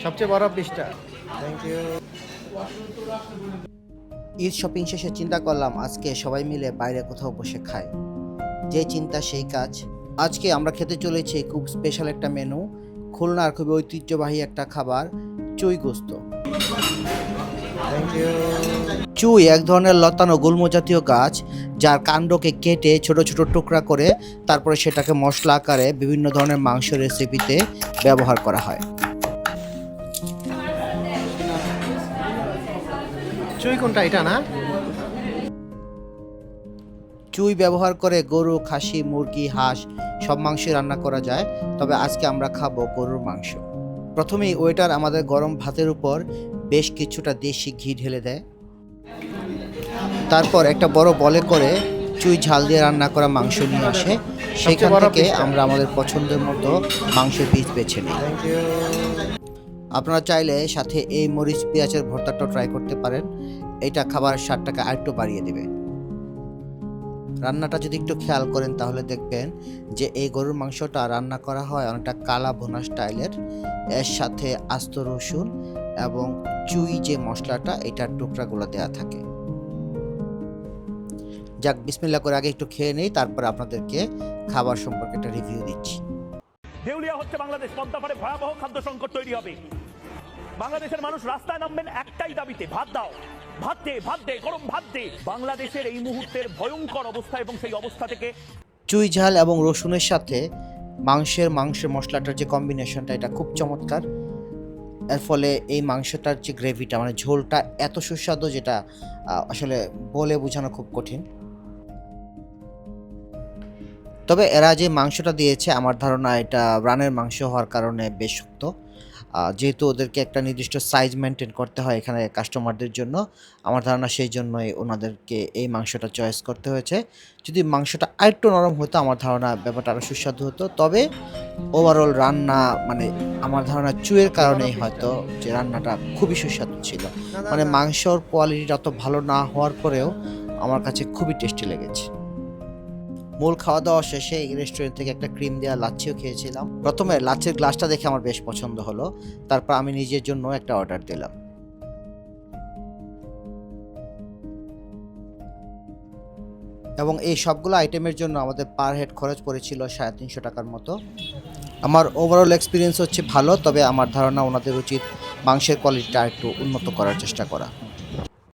সবচেয়ে বড় পিসটা। Thank you. ঈদ শপিং শেষে চিন্তা করলাম আজকে সবাই মিলে বাইরে কোথাও বসে খাই। যে চিন্তা সেই কাজ। আজকে আমরা খেতে চলেছি খুব স্পেশাল একটা মেনু, খুলনার খুবই ঐতিহ্যবাহী একটা খাবার, চুই গোস্ত। Thank you. চুই এক ধরনের লতানো গুল্ম জাতীয় গাছ, যার কাণ্ডকে কেটে ছোট ছোট টুকরা করে তারপরে সেটাকে মশলা আকারে বিভিন্ন ধরনের মাংস রেসিপিতে ব্যবহার করা হয়। চুই কোনটা, এটা না? চুই ব্যবহার করে গরু, খাসি, মুরগি, হাঁস সব মাংসই রান্না করা যায়, তবে আজকে আমরা খাবো গরুর মাংস। প্রথমেই ওয়েটার আমাদের গরম ভাতের উপর বেশ কিছুটা দেশি ঘি ঢেলে দেয়। তারপর একটা বড় বলে করে চুই ঝাল দিয়ে রান্না করা মাংস নিয়ে আসে। সেখান থেকে আমরা আমাদের পছন্দের মতো মাংসের পিস বেছে নিই। আপনারা চাইলে সাথে এই মরিচ পেঁয়াজের ভর্তাটাও ট্রাই করতে পারেন, এটা খাবারের স্বাদটাকে আরেকটু বাড়িয়ে দেবে। রান্নাটা যদি একটু খেয়াল করেন তাহলে দেখবেন যে এই গরুর মাংসটা রান্না করা হয় অনেকটা কালা ভুনা স্টাইলের। এর সাথে আস্ত রসুন এবং চুই যে মশলাটা, এটার টুকরাগুলো দেওয়া থাকে। যাক, বিসমিল্লাহ করে আগে একটু খেয়ে নেই, তারপর আপনাদেরকে খাবার সম্পর্কে একটা রিভিউ দিচ্ছি। দেউলিয়া হচ্ছে বাংলাদেশ, পদ্মাপাড়ে ভয়াবহ খাদ্য সংকট তৈরি হবে। বাংলাদেশের মানুষ রাস্তায় নামবেন একটাই দাবিতে, ভাত দাও, ভাত দে, ভাত দে, গরম ভাত দে। বাংলাদেশের এই মুহূর্তের ভয়ঙ্কর অবস্থা, এবং সেই অবস্থা থেকে চুই ঝাল এবং রসুনের সাথে মাংসের মশলাটার যে কম্বিনেশনটা, এটা খুব চমৎকার। এর ফলে এই মাংসটার যে গ্রেভিটা, মানে ঝোলটা এত সুস্বাদু, যেটা আসলে বলে বোঝানো খুব কঠিন। তবে এরা যে মাংসটা দিয়েছে, আমার ধারণা এটা রানের মাংস হওয়ার কারণে বেশ শক্ত। যেহেতু ওদেরকে একটা নির্দিষ্ট সাইজ মেনটেন করতে হয় এখানে কাস্টমারদের জন্য, আমার ধারণা সেই জন্যই ওনাদেরকে এই মাংসটা চয়েস করতে হয়েছে। যদি মাংসটা আরেকটু নরম হতো, আমার ধারণা ব্যাপারটা আরও সুস্বাদু হতো। তবে ওভারঅল রান্না, মানে আমার ধারণা চুয়ের কারণেই হয়তো যে রান্নাটা খুবই সুস্বাদু ছিল। মানে মাংসর কোয়ালিটিটা অত ভালো না হওয়ার পরেও আমার কাছে খুবই টেস্টি লেগেছে। মূল খাওয়া দাওয়া শেষে এই রেস্টুরেন্ট থেকে একটা ক্রিম দেওয়া লাচ্ছিও খেয়েছিলাম। প্রথমে লাচ্ছির গ্লাসটা দেখে আমার বেশ পছন্দ হলো, তারপর আমি নিজের জন্য একটা অর্ডার দিলাম। এবং এই সবগুলো আইটেমের জন্য আমাদের পার হেড খরচ পড়েছিল 350 টাকার মতো। আমার ওভারঅল এক্সপিরিয়েন্স হচ্ছে ভালো, তবে আমার ধারণা ওনাদের উচিত মাংসের কোয়ালিটিটা একটু উন্নত করার চেষ্টা করা।